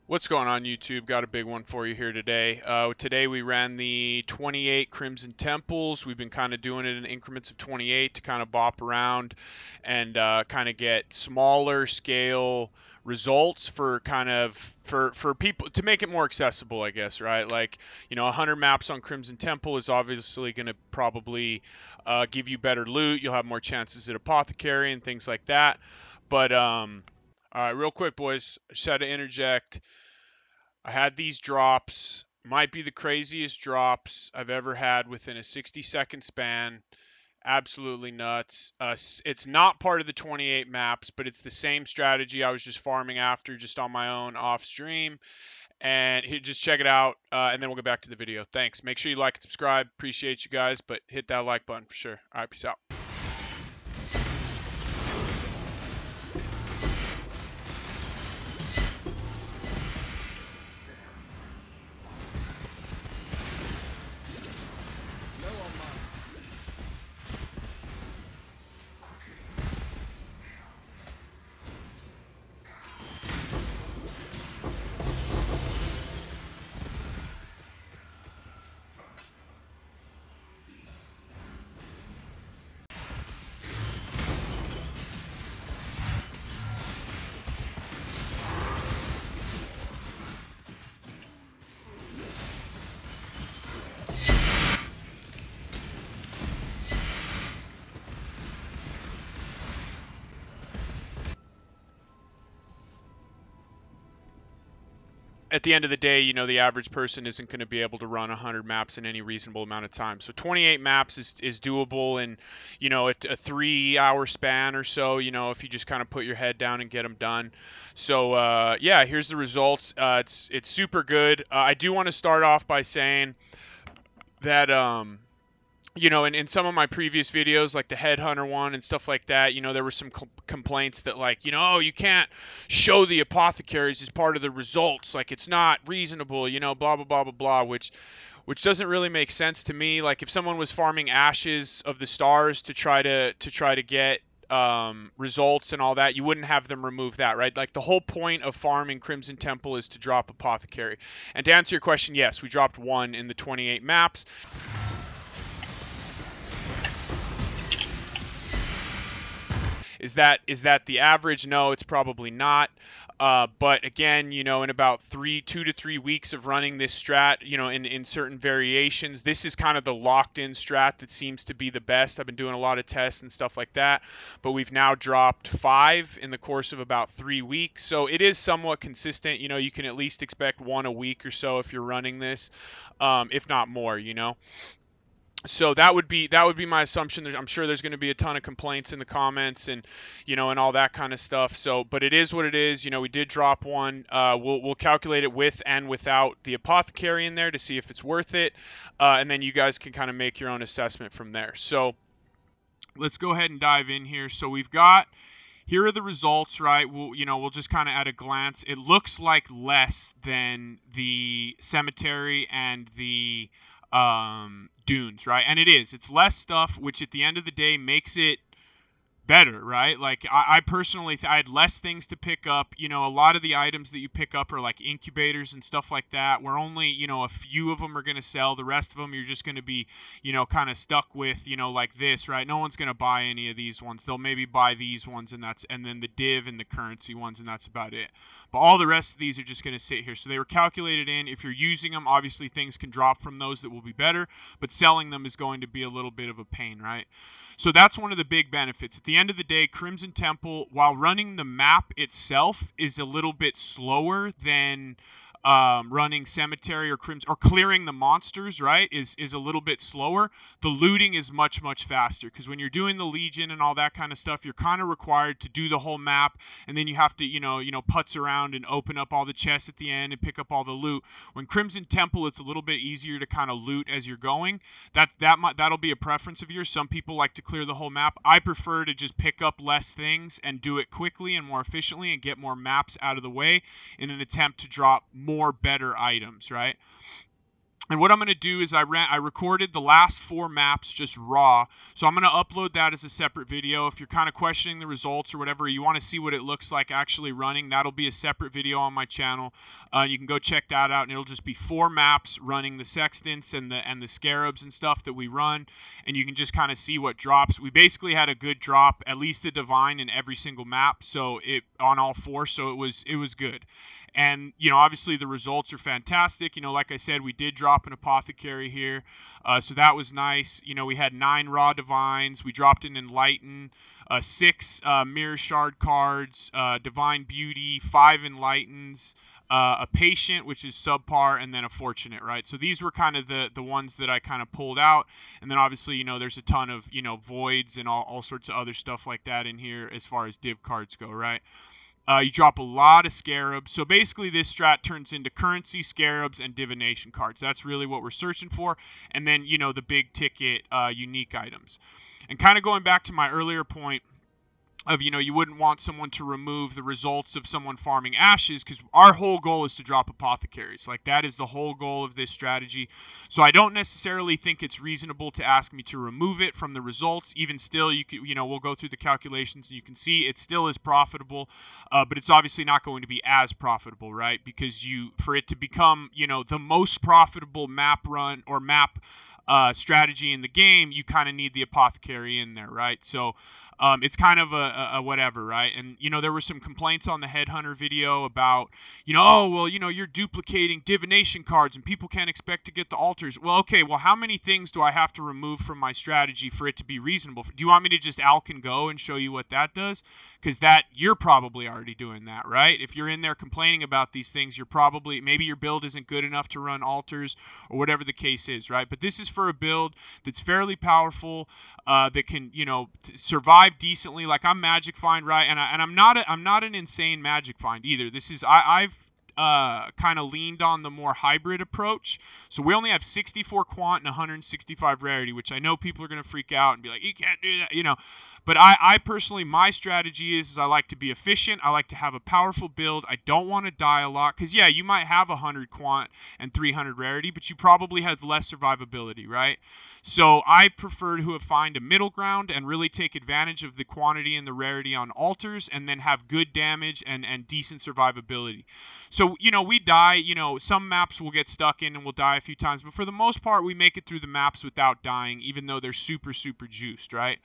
What's going on, YouTube? Got a big one for you here today. Today we ran the 28 Crimson Temples. We've been kind of doing it in increments of 28 to kind of bop around and kind of get smaller scale results for for people to make it more accessible, I guess, right? Like, 100 maps on Crimson Temple is obviously going to probably give you better loot. You'll have more chances at apothecary and things like that. But all right, real quick, boys, I just had to interject. I had these drops, might be the craziest drops I've ever had within a 60-second span. Absolutely nuts. It's not part of the 28 maps, but it's the same strategy I was just farming after, just on my own off stream. And just check it out, and then we'll get back to the video. Thanks. Make sure you like and subscribe. Appreciate you guys, but hit that like button for sure. All right, peace out. At the end of the day, the average person isn't going to be able to run 100 maps in any reasonable amount of time. So 28 maps is doable in, a 3-hour span or so, if you just kind of put your head down and get them done. So, yeah, here's the results. It's super good. I do want to start off by saying that, in some of my previous videos, like the headhunter one and stuff like that, there were some complaints that, like, oh, you can't show the apothecaries as part of the results, like it's not reasonable, blah blah blah blah blah, which doesn't really make sense to me. Like, if someone was farming ashes of the stars to try to get results and all that, you wouldn't have them remove that, right? Like, the whole point of farming Crimson Temple is to drop apothecary. And to answer your question, yes, we dropped one in the 28 maps. Is that the average? No, it's probably not. But again, in about 2 to 3 weeks of running this strat, in certain variations, this is kind of the locked-in strat that seems to be the best. I've been doing a lot of tests and stuff like that, but we've now dropped 5 in the course of about 3 weeks. So it is somewhat consistent. You can at least expect 1 a week or so if you're running this, if not more. So that would be my assumption. I'm sure there's going to be a ton of complaints in the comments and and all that kind of stuff. So, but it is what it is. We did drop one. We'll calculate it with and without the apothecary in there to see if it's worth it, and then you guys can kind of make your own assessment from there. So let's go ahead and dive in here. So here are the results, right? We'll just kind of at a glance. It looks like less than the cemetery and the dunes, right? And it's less stuff, which at the end of the day makes it better, right? Like, I personally, I had less things to pick up. A lot of the items that you pick up are like incubators and stuff like that, where only, a few of them are going to sell. The rest of them you're just going to be, kind of stuck with, like this, right? No one's going to buy any of these ones. They'll maybe buy these ones, and then the div and the currency ones, and that's about it. But all the rest of these are just going to sit here. So they were calculated in. If you're using them, obviously things can drop from those that will be better, but selling them is going to be a little bit of a pain, right? So that's one of the big benefits. At the end of the day, Crimson Temple, while running the map itself, is a little bit slower than running cemetery or crimson, or clearing the monsters, right, is a little bit slower. The looting is much faster, because when you're doing the Legion and all that kind of stuff, you're kind of required to do the whole map, and then you have to putz around and open up all the chests at the end and pick up all the loot. When Crimson Temple, it's a little bit easier to kind of loot as you're going. That'll be a preference of yours. Some people like to clear the whole map. I prefer to just pick up less things and do it quickly and more efficiently and get more maps out of the way in an attempt to drop more better items, right? And what I'm going to do is I recorded the last 4 maps just raw. So I'm going to upload that as a separate video. If you're kind of questioning the results or whatever, you want to see what it looks like actually running, that'll be a separate video on my channel. You can go check that out, and it'll just be 4 maps running the Sextants and the Scarabs and stuff that we run, and you can just kind of see what drops. We basically had a good drop, at least the Divine in every single map, so it on all 4, so it was good. And, obviously the results are fantastic. Like I said, we did drop an apothecary here. So that was nice. We had 9 raw divines. We dropped an enlighten, 6 mirror shard cards, divine beauty, 5 enlightens, a patient, which is subpar, and then a fortunate, right? So these were kind of the ones that I kind of pulled out. And then obviously, there's a ton of, voids and all sorts of other stuff like that in here as far as div cards go, right? You drop a lot of Scarabs. So basically this strat turns into currency, Scarabs, and divination cards. That's really what we're searching for. And then, the big ticket unique items. And kind of going back to my earlier point of, you wouldn't want someone to remove the results of someone farming ashes, because our whole goal is to drop apothecaries. Like, that is the whole goal of this strategy. So I don't necessarily think it's reasonable to ask me to remove it from the results. Even still, we'll go through the calculations and you can see it still is profitable, but it's obviously not going to be as profitable, right? Because for it to become, the most profitable map run or map strategy in the game, you kind of need the apothecary in there, right? So it's kind of a whatever, right? And, there were some complaints on the headhunter video about, oh, well, you're duplicating divination cards and people can't expect to get the altars. Well, okay, well, how many things do I have to remove from my strategy for it to be reasonable? Do you want me to just Alk and go and show you what that does? Because you're probably already doing that, right? If you're in there complaining about these things, maybe your build isn't good enough to run altars or whatever the case is, right? But this is for a build that's fairly powerful, that can, survive decently. Like, I'm magic find, right? And I'm not an insane magic find either. I've kind of leaned on the more hybrid approach. So we only have 64 quant and 165 rarity, which I know people are going to freak out and be like, you can't do that, But I personally, my strategy is I like to be efficient. I like to have a powerful build. I don't want to die a lot. Because, yeah, you might have 100 quant and 300 rarity, but you probably have less survivability, right? So I prefer to find a middle ground and really take advantage of the quantity and the rarity on altars, and then have good damage and decent survivability. So, we die, some maps we'll get stuck in and we'll die a few times, but for the most part, we make it through the maps without dying, even though they're super, super juiced, right?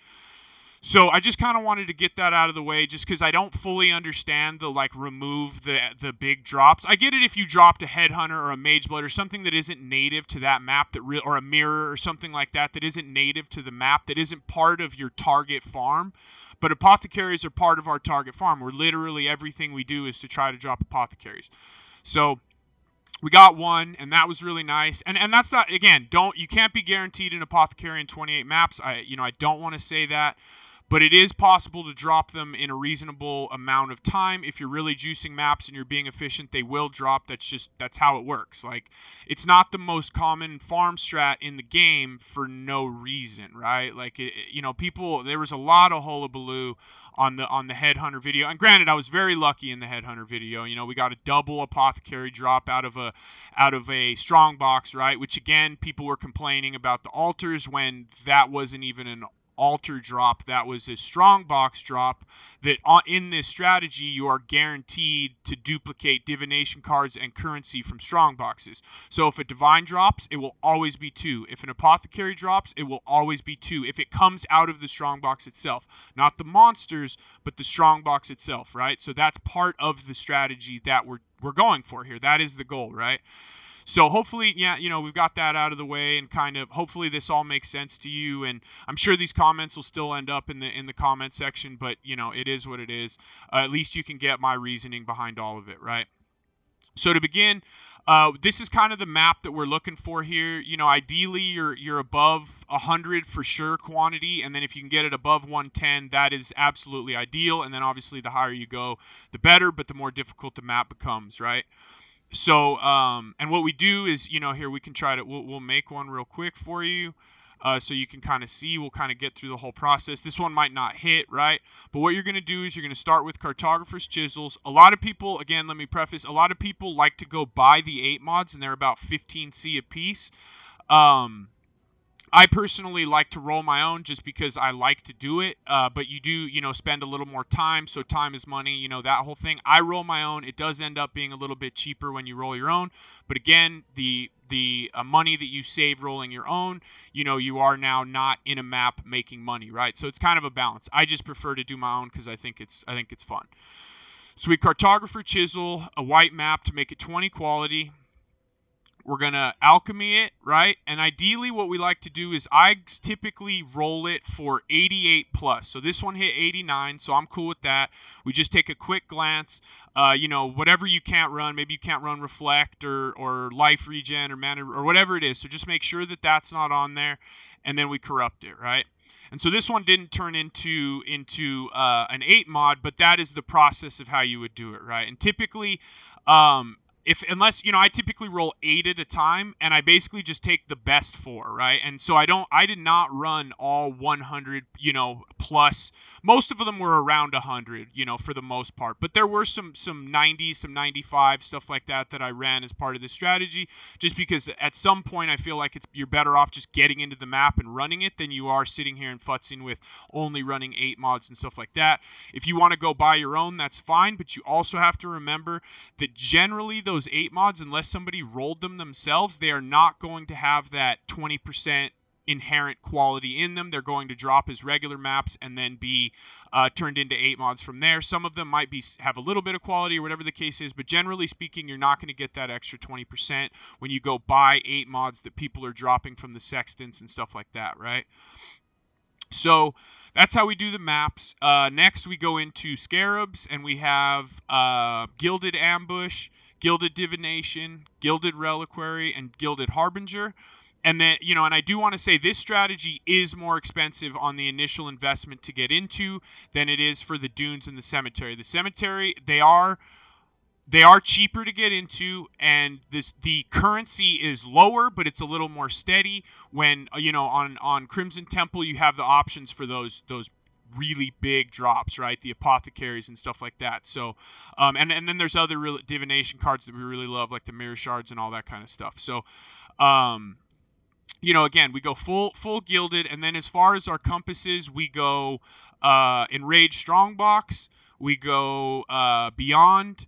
So I just kind of wanted to get that out of the way, just because I don't fully understand the, remove the big drops. I get it if you dropped a headhunter or a mageblood or something that isn't native to that map, or a mirror or something like that isn't native to the map, that isn't part of your target farm. But apothecaries are part of our target farm, where literally everything we do is to try to drop apothecaries. So we got one, and that was really nice. And that's not, again, you can't be guaranteed an apothecary in 28 maps. I don't want to say that. But it is possible to drop them in a reasonable amount of time. If you're really juicing maps and you're being efficient, they will drop. That's how it works. Like, it's not the most common farm strat in the game for no reason, right? Like, there was a lot of hullabaloo on the headhunter video. And granted, I was very lucky in the headhunter video. We got a double apothecary drop out of a strong box, right? Which, again, people were complaining about the altars when that wasn't even an altar drop. That was a strong box drop. That in this strategy, you are guaranteed to duplicate divination cards and currency from strong boxes. So if a divine drops, it will always be 2. If an apothecary drops, it will always be 2. If it comes out of the strong box itself, not the monsters, but the strong box itself, right? So that's part of the strategy that we're going for here. That is the goal, right? So hopefully, yeah, we've got that out of the way, and kind of hopefully this all makes sense to you. And I'm sure these comments will still end up in the comment section, but it is what it is. At least you can get my reasoning behind all of it, right? So to begin, this is kind of the map that we're looking for here. Ideally you're above 100 for sure quantity, and then if you can get it above 110, that is absolutely ideal. And then obviously the higher you go, the better, but the more difficult the map becomes, right? So, and what we do is, here we can we'll make one real quick for you. so you can kind of see. We'll kind of get through the whole process. This one might not hit, right? But what you're going to do is you're going to start with cartographer's chisels. A lot of people, again, let me preface, a lot of people like to go buy the 8 mods, and they're about 15C a piece. I personally like to roll my own just because I like to do it, but you do, spend a little more time, so time is money, that whole thing. I roll my own. It does end up being a little bit cheaper when you roll your own, but again, the money that you save rolling your own, you are now not in a map making money, right? So it's kind of a balance. I just prefer to do my own because I think it's fun. So we cartographer chisel a white map to make it 20 quality. We're going to alchemy it, right? And ideally what we like to do is I typically roll it for 88 plus. So this one hit 89, so I'm cool with that. We just take a quick glance. Whatever you can't run, maybe you can't run reflect or life regen or mana or whatever it is. So just make sure that that's not on there, and then we corrupt it, right? And so this one didn't turn into an 8 mod, but that is the process of how you would do it, right? And typically, I typically roll 8 at a time, and I basically just take the best 4, right? And so I did not run all 100, plus. Most of them were around 100, for the most part. But there were some 90s, some 95, stuff like that I ran as part of the strategy, just because at some point I feel like you're better off just getting into the map and running it than you are sitting here and futzing with only running 8 mods and stuff like that. If you want to go buy your own, that's fine, but you also have to remember that generally those 8 mods, unless somebody rolled them themselves, they are not going to have that 20% inherent quality in them. They're going to drop as regular maps and then be turned into 8 mods from there. Some of them might have a little bit of quality or whatever the case is, but generally speaking, you're not going to get that extra 20% when you go buy 8 mods that people are dropping from the Sextants and stuff like that, right? So that's how we do the maps. Next, we go into Scarabs, and we have Gilded Ambush, Gilded Divination, Gilded Reliquary, and Gilded Harbinger. And then, and I do want to say this strategy is more expensive on the initial investment to get into than it is for the Dunes and the Cemetery. The Cemetery, they are cheaper to get into, and the currency is lower, but it's a little more steady. When on Crimson Temple, you have the options for those really big drops, right? The apothecaries and stuff like that. So, and then there's other divination cards that we really love, like the mirror shards and all that kind of stuff. So, again, we go full gilded, and then as far as our compasses, we go enraged strongbox, we go beyond.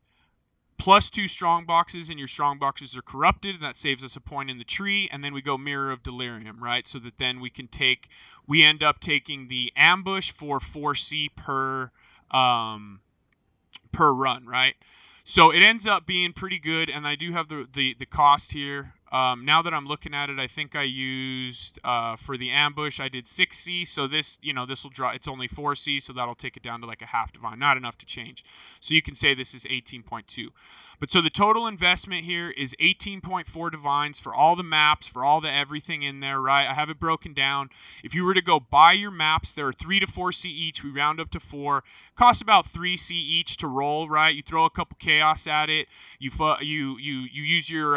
+2 strong boxes, and your strong boxes are corrupted, and that saves us a point in the tree. And then we go Mirror of Delirium, right? So that then we end up taking the ambush for 4C per run, right? So it ends up being pretty good, and I do have the cost here. Now that I'm looking at it, I think I used for the ambush, I did 6C. So this will draw. It's only 4C, so that'll take it down to like a half divine, not enough to change. So you can say this is 18.2. But so the total investment here is 18.4 divines for all the maps, for all the everything in there, right? I have it broken down. If you were to go buy your maps, there are 3 to 4C each. We round up to 4. Costs about 3C each to roll, right? You throw a couple chaos at it. You use your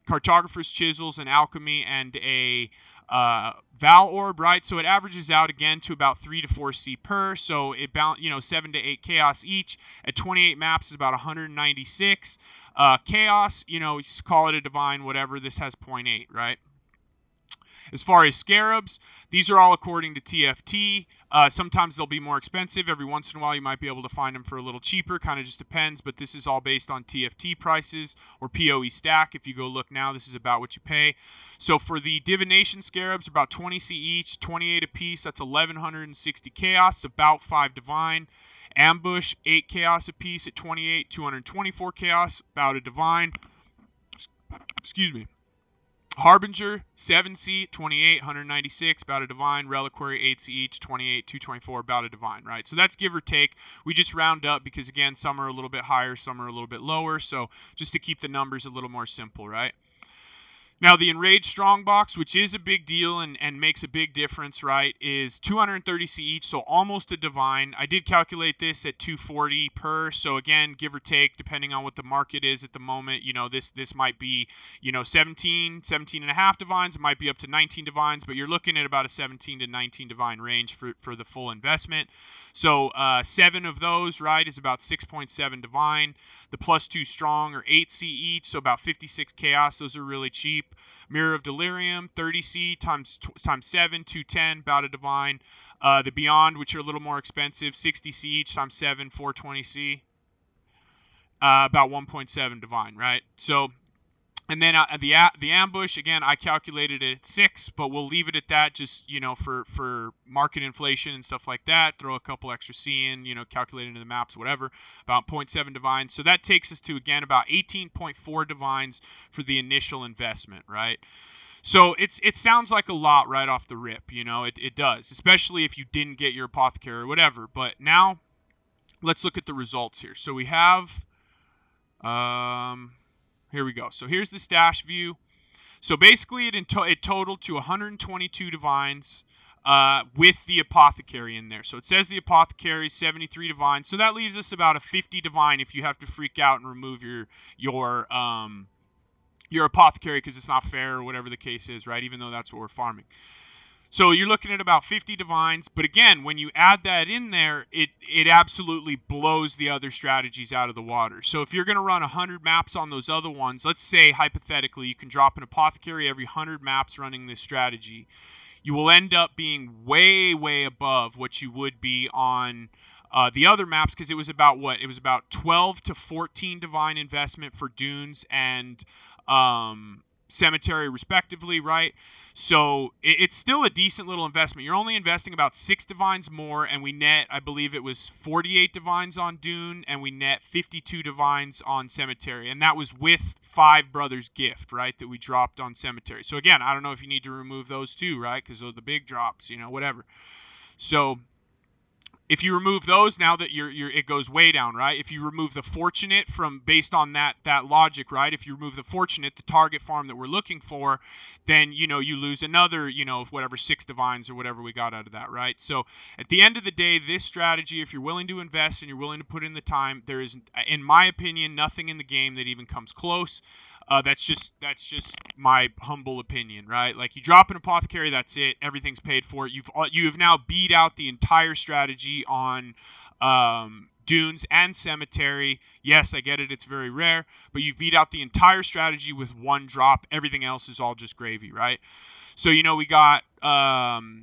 cartographer's chisels and alchemy and a Val orb, right? So it averages out again to about 3 to 4C per. So it 7 to 8 chaos each at 28 maps is about 196 chaos. Just call it a divine, whatever. This has 0.8, right? As far as Scarabs, these are all according to TFT. Sometimes they'll be more expensive. Every once in a while, you might be able to find them for a little cheaper. Kind of just depends, but this is all based on TFT prices or PoE stack. If you go look now, this is about what you pay. So for the Divination Scarabs, about 20C each, 28 a piece. That's 1,160 chaos, about 5 divine. Ambush, 8 chaos a piece at 28, 224 chaos, about a divine. Excuse me. Harbinger, 7C, 28, 196, about a divine. Reliquary, 8C each, 28, 224, about a divine, right? So that's give or take. We just round up because, again, some are a little bit higher, some are a little bit lower. So just to keep the numbers a little more simple, right? Now, the Enraged Strongbox, which is a big deal and makes a big difference, right, is 230C each, so almost a divine. I did calculate this at 240 per, so again, give or take, depending on what the market is at the moment, this might be, 17 and a half divines. It might be up to 19 divines, but you're looking at about a 17 to 19 divine range for the full investment. So 7 of those, right, is about 6.7 divine. The +2 strong are 8C each, so about 56 chaos. Those are really cheap. Mirror of Delirium, 30C times 7, 210, about a divine. The Beyond, which are a little more expensive, 60C each times 7, 420C, about 1.7 divine, right? So, and then the Ambush, again, I calculated it at 6, but we'll leave it at that just, for market inflation and stuff like that. Throw a couple extra C in, calculate into the maps, whatever, about 0.7 divines. So that takes us to, again, about 18.4 divines for the initial investment, right? So it sounds like a lot right off the rip, it does, especially if you didn't get your apothecary or whatever. But now let's look at the results here. So we have, here we go. So here's the stash view. So basically it totaled to 122 divines with the apothecary in there. So it says the apothecary is 73 divines. So that leaves us about a 50 divine if you have to freak out and remove your apothecary because it's not fair or whatever the case is, right? Even though that's what we're farming. So you're looking at about 50 divines, but again, when you add that in there, it absolutely blows the other strategies out of the water. So if you're going to run 100 maps on those other ones, let's say hypothetically you can drop an apothecary every 100 maps running this strategy, you will end up being way, way above what you would be on the other maps, because it was about what? It was about 12 to 14 divine investment for Dunes and Cemetery respectively, right? So it's still a decent little investment. You're only investing about 6 divines more, and we net, I believe it was 48 divines on Dune, and we net 52 divines on Cemetery, and that was with 5 Brothers Gift, right, that we dropped on Cemetery. So again, I don't know if you need to remove those too, right, because those are the big drops, whatever. So if you remove those, now that it goes way down, right? If you remove the fortunate from based on that logic, right? If you remove the fortunate, the target farm that we're looking for, then you lose another, whatever 6 divines or whatever we got out of that, right? So at the end of the day, this strategy, if you're willing to invest and you're willing to put in the time, there is, in my opinion, nothing in the game that even comes close. That's just my humble opinion, right? Like, you drop an apothecary, that's it. Everything's paid for. You have now beat out the entire strategy on Dunes and Cemetery. Yes, I get it. It's very rare, but you've beat out the entire strategy with 1 drop. Everything else is all just gravy, right? So, we got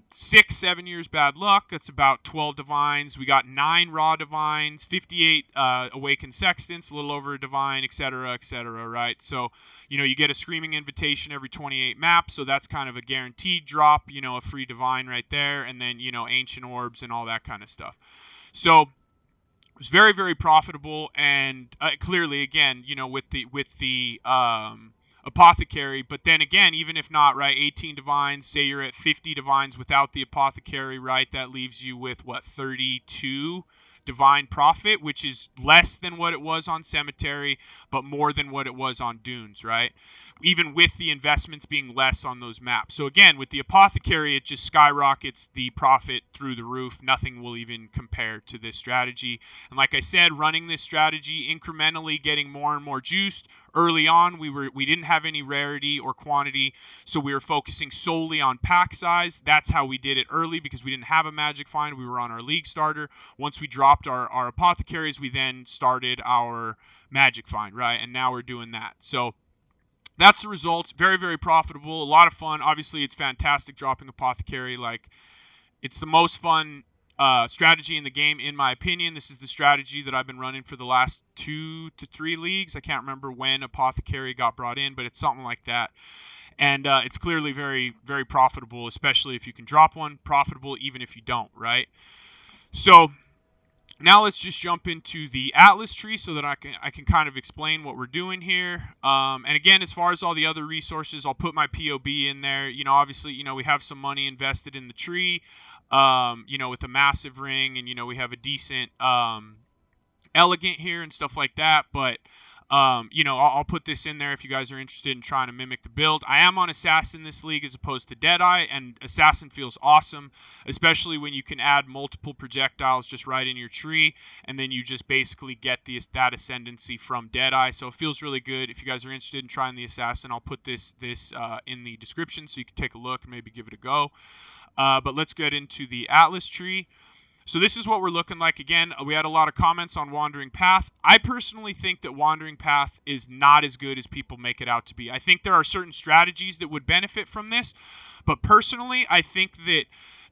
6, 7 years bad luck. That's about 12 divines. We got 9 raw divines, 58 awakened sextants, a little over a divine, etc., right? So, you get a screaming invitation every 28 maps. So that's kind of a guaranteed drop, a free divine right there. And then, ancient orbs and all that kind of stuff. So it was very, very profitable. And clearly, again, with the apothecary, but then again, even if not, right, 18 divines, say you're at 50 divines without the apothecary, right, that leaves you with what, 32 divine profit, which is less than what it was on Cemetery, but more than what it was on Dunes, right? Even with the investments being less on those maps. So again, with the apothecary, it just skyrockets the profit through the roof. Nothing will even compare to this strategy. And like I said, running this strategy incrementally, getting more and more juiced. Early on, we didn't have any rarity or quantity, so we were focusing solely on pack size. That's how we did it early, because we didn't have a magic find. We were on our league starter. Once we dropped our apothecaries, we then started our magic find, right? And now we're doing that. So that's the results. Very, very profitable. A lot of fun. Obviously, it's fantastic dropping apothecary. Like, it's the most fun strategy in the game, in my opinion. This is the strategy that I've been running for the last 2 to 3 leagues. I can't remember when apothecary got brought in, but it's something like that. And it's clearly very, very profitable, especially if you can drop one. Profitable even if you don't, right? So now let's just jump into the Atlas tree so that I can kind of explain what we're doing here. And again, as far as all the other resources, I'll put my POB in there. Obviously, we have some money invested in the tree, with a massive ring, and, we have a decent elegant here and stuff like that. But You know, I'll put this in there if you guys are interested in trying to mimic the build. I am on Assassin this league as opposed to Deadeye, and Assassin feels awesome, especially when you can add multiple projectiles just right in your tree, and then you just basically get that ascendancy from Deadeye. So it feels really good. If you guys are interested in trying the Assassin, I'll put this in the description so you can take a look and maybe give it a go. But let's get into the Atlas tree. So this is what we're looking like. Again, we had a lot of comments on Wandering Path. I personally think that Wandering Path is not as good as people make it out to be. I think there are certain strategies that would benefit from this, but personally, I think that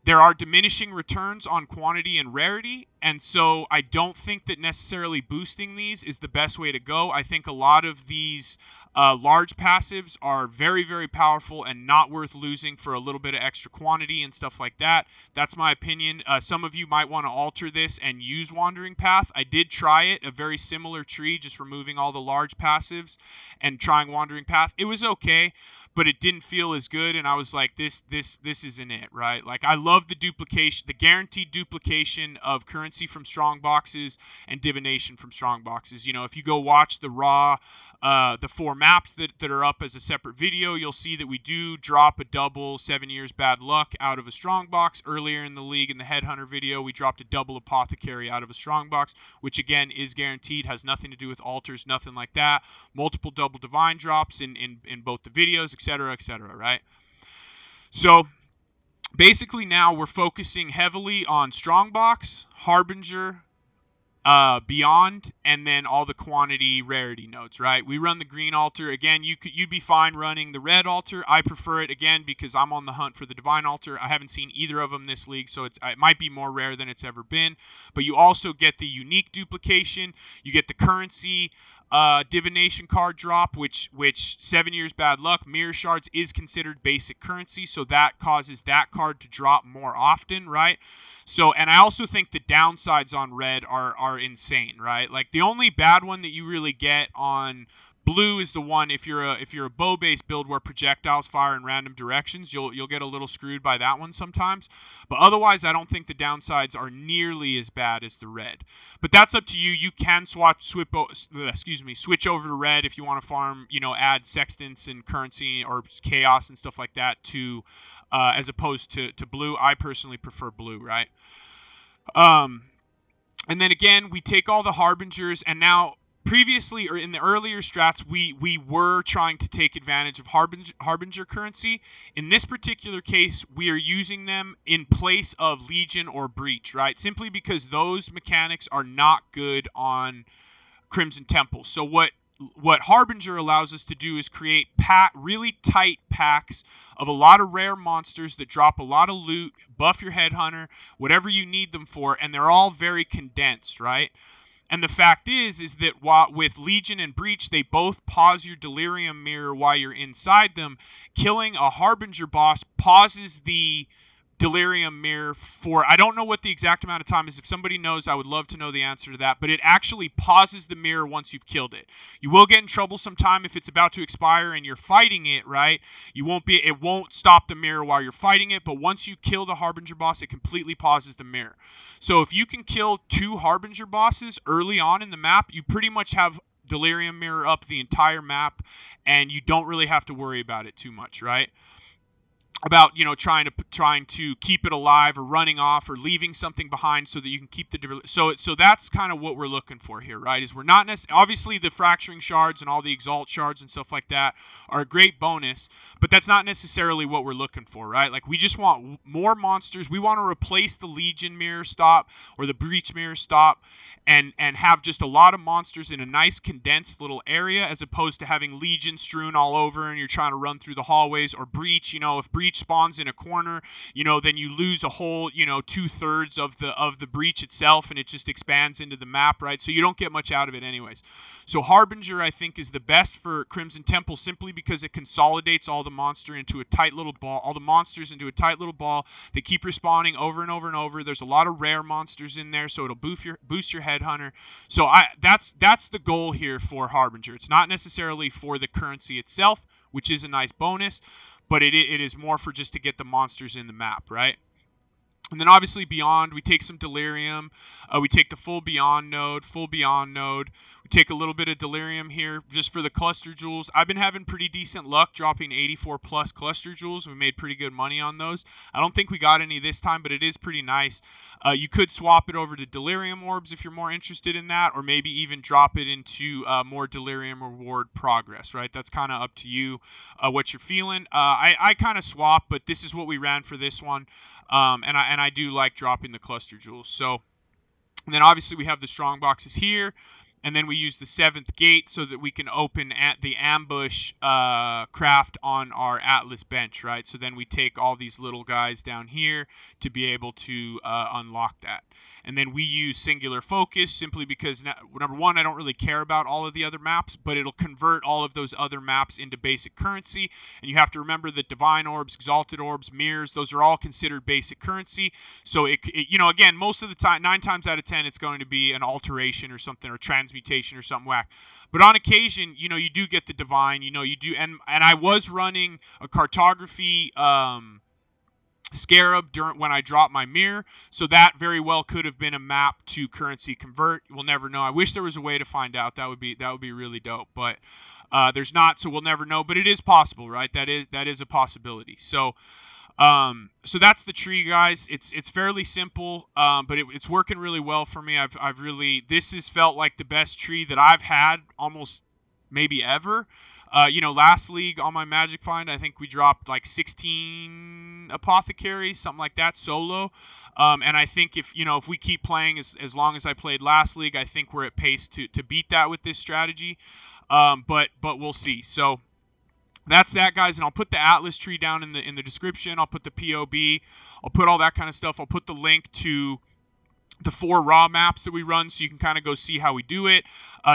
there are diminishing returns on quantity and rarity, and so I don't think that necessarily boosting these is the best way to go. I think a lot of these large passives are very, very powerful and not worth losing for a little bit of extra quantity and stuff like that. That's my opinion. Some of you might want to alter this and use Wandering Path. I did try it, a very similar tree, just removing all the large passives and trying Wandering Path. It was okay, but it didn't feel as good, and I was like, this isn't it, right? Like, I love the duplication, the guaranteed duplication of currency from strong boxes and divination from strong boxes. You know, if you go watch the raw, the 4 maps that are up as a separate video, you'll see that we do drop a double 7 years bad luck out of a strong box. Earlier in the league, in the headhunter video, we dropped a double apothecary out of a strong box, which again is guaranteed, has nothing to do with altars, nothing like that. Multiple double divine drops in both the videos, etc., etc., right? So basically now we're focusing heavily on strongbox, harbinger, beyond, and then all the quantity rarity nodes, right? We run the green altar. Again, you'd be fine running the red altar. I prefer it, again, because I'm on the hunt for the divine altar. I haven't seen either of them this league, so it might be more rare than it's ever been. But you also get the unique duplication. You get the currency divination card drop, which 7 years bad luck. Mirror shards is considered basic currency, so that causes that card to drop more often, right? So, and I also think the downsides on red are insane, right? Like, the only bad one that you really get on blue is the one, if you're a bow based build where projectiles fire in random directions, you'll get a little screwed by that one sometimes. But otherwise, I don't think the downsides are nearly as bad as the red. But that's up to you. You can switch over to red if you want to farm, you know, add sextants and currency or chaos and stuff like that to as opposed to blue. I personally prefer blue, right? And then again, we take all the harbingers, and now previously, or in the earlier strats, we were trying to take advantage of harbinger currency. In this particular case, we are using them in place of Legion or Breach, right? Simply because those mechanics are not good on Crimson Temple. So what Harbinger allows us to do is create really tight packs of a lot of rare monsters that drop a lot of loot, buff your headhunter, whatever you need them for, and they're all very condensed, right? And the fact is that with Legion and Breach, they both pause your Delirium Mirror while you're inside them. Killing a Harbinger boss pauses the Delirium Mirror for, I don't know what the exact amount of time is. If somebody knows, I would love to know the answer to that. But it actually pauses the mirror once you've killed it. You will get in trouble sometime if it's about to expire and you're fighting it, right? It won't stop the mirror while you're fighting it. But once you kill the Harbinger boss, it completely pauses the mirror. So if you can kill 2 Harbinger bosses early on in the map, you pretty much have Delirium Mirror up the entire map, and you don't really have to worry about it too much, right? About, you know, trying to keep it alive or running off or leaving something behind so that you can keep the so that's kind of what we're looking for here, right? Is we're not obviously the fracturing shards and all the exalt shards and stuff like that are a great bonus, but that's not necessarily what we're looking for, right? Like, we just want more monsters. We want to replace the Legion mirror stop or the Breach mirror stop and have just a lot of monsters in a nice condensed little area, as opposed to having Legion strewn all over and you're trying to run through the hallways, or Breach, you know, if Breach spawns in a corner, you know, then you lose a whole, you know, 2/3 of the breach itself, and it just expands into the map, right? So you don't get much out of it anyways. So Harbinger, I think, is the best for Crimson Temple, simply because it consolidates all the monsters into a tight little ball. They keep respawning over and over and over. There's a lot of rare monsters in there, so it'll boost your headhunter. So that's the goal here for Harbinger. It's not necessarily for the currency itself, which is a nice bonus, but it is more for just to get the monsters in the map, right? And then obviously beyond, we take some delirium. We take the full beyond node, We take a little bit of delirium here just for the cluster jewels. I've been having pretty decent luck dropping 84 plus cluster jewels. We made pretty good money on those. I don't think we got any this time, but it is pretty nice. You could swap it over to delirium orbs if you're more interested in that, or maybe even drop it into more delirium reward progress, right? That's kind of up to you what you're feeling. I kind of swap, but this is what we ran for this one. And I do like dropping the cluster jewels. So, and then obviously we have the strong boxes here, and then we use the 7th gate so that we can open at the ambush craft on our Atlas bench, right? So then we take all these little guys down here to be able to unlock that. And then we use singular focus simply because, number one, I don't really care about all of the other maps, but it'll convert all of those other maps into basic currency. And you have to remember that divine orbs, exalted orbs, mirrors, those are all considered basic currency. So again, most of the time, 9 times out of 10, it's going to be an alteration or something, or transmutation or something whack. But on occasion, you do get the divine, you do. And I was running a cartography Scarab when I dropped my mirror, so that very well could have been a map to currency convert. We'll never know. I wish there was a way to find out. That would be really dope, but there's not, so we'll never know. But it is possible, right? That is a possibility. So so that's the tree, guys. It's fairly simple, but it's working really well for me. This has felt like the best tree that I've had almost maybe ever. Last league on my Magic Find, I think we dropped like 16 apothecaries, something like that, solo. And I think if we keep playing as long as I played last league, I think we're at pace to beat that with this strategy. But we'll see. So that's that, guys. And I'll put the Atlas tree down in the description. I'll put the POB. I'll put all that kind of stuff. I'll put the link to the 4 raw maps that we run, so you can kind of go see how we do it.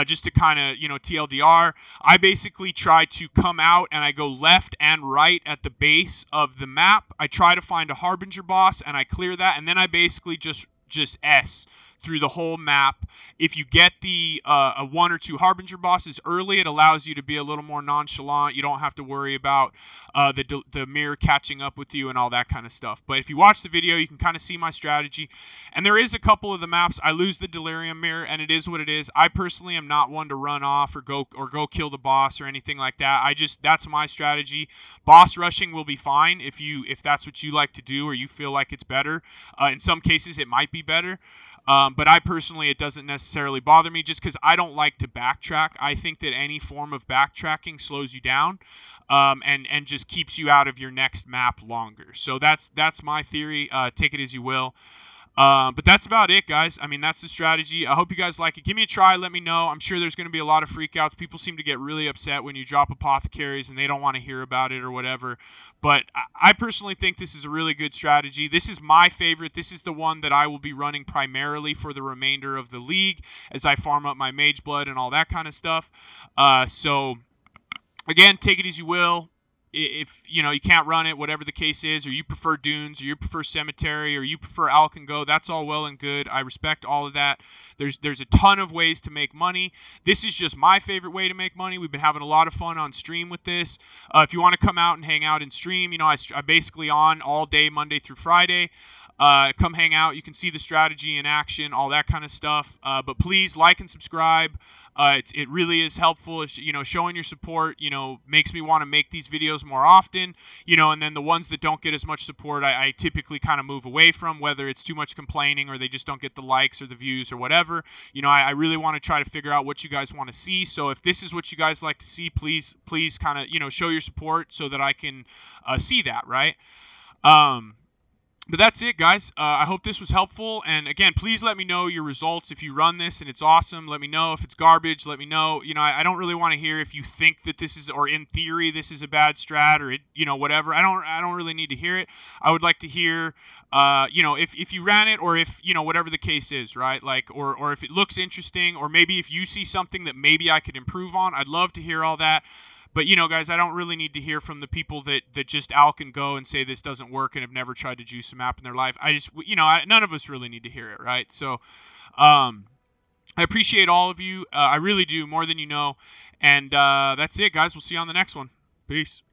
Just to kind of, TLDR, I basically try to come out and I go left and right at the base of the map. I try to find a Harbinger boss and I clear that, and then I basically just S through the whole map. If you get the 1 or 2 Harbinger bosses early, it allows you to be a little more nonchalant. You don't have to worry about the mirror catching up with you and all that kind of stuff. But if you watch the video, you can kind of see my strategy. And there is a couple of the maps I lose the delirium mirror, and it is what it is. I personally am not one to run off or go kill the boss or anything like that. That's my strategy. Boss rushing will be fine if that's what you like to do or you feel like it's better. In some cases, it might be better. But I personally, it doesn't necessarily bother me just because I don't like to backtrack. I think that any form of backtracking slows you down and just keeps you out of your next map longer. So that's my theory. Take it as you will. But that's about it, guys. I mean, that's the strategy. I hope you guys like it. Give me a try. Let me know. I'm sure there's going to be a lot of freakouts. People seem to get really upset when you drop apothecaries and they don't want to hear about it or whatever. But I personally think this is a really good strategy. This is my favorite. This is the one that I will be running primarily for the remainder of the league as I farm up my mageblood and all that kind of stuff. So, again, take it as you will. If you can't run it, whatever the case is, or you prefer dunes, or you prefer cemetery, or you prefer Alkengo, that's all well and good. I respect all of that. There's a ton of ways to make money. This is just my favorite way to make money. We've been having a lot of fun on stream with this. If you want to come out and hang out and stream, I'm basically on all day Monday through Friday. Come hang out. You can see the strategy in action, all that kind of stuff. But please like and subscribe. It really is helpful. It's, showing your support, makes me want to make these videos more often, and then the ones that don't get as much support, I typically kind of move away from, whether it's too much complaining or they just don't get the likes or the views or whatever. I really want to try to figure out what you guys want to see. So if this is what you guys like to see, please kind of, show your support so that I can see that, right? But that's it, guys. I hope this was helpful. And again, please let me know your results. If you run this and it's awesome, let me know. If it's garbage, let me know. I don't really want to hear if you think that this is, or in theory, this is a bad strat, or whatever. I don't really need to hear it. I would like to hear, if you ran it, or if, whatever the case is, right? Like, or if it looks interesting, or maybe if you see something that maybe I could improve on. I'd love to hear all that. But, guys, I don't really need to hear from the people that just can go and say this doesn't work and have never tried to juice a map in their life. I just, none of us really need to hear it, right? So, I appreciate all of you. I really do, more than you know. And that's it, guys. We'll see you on the next one. Peace.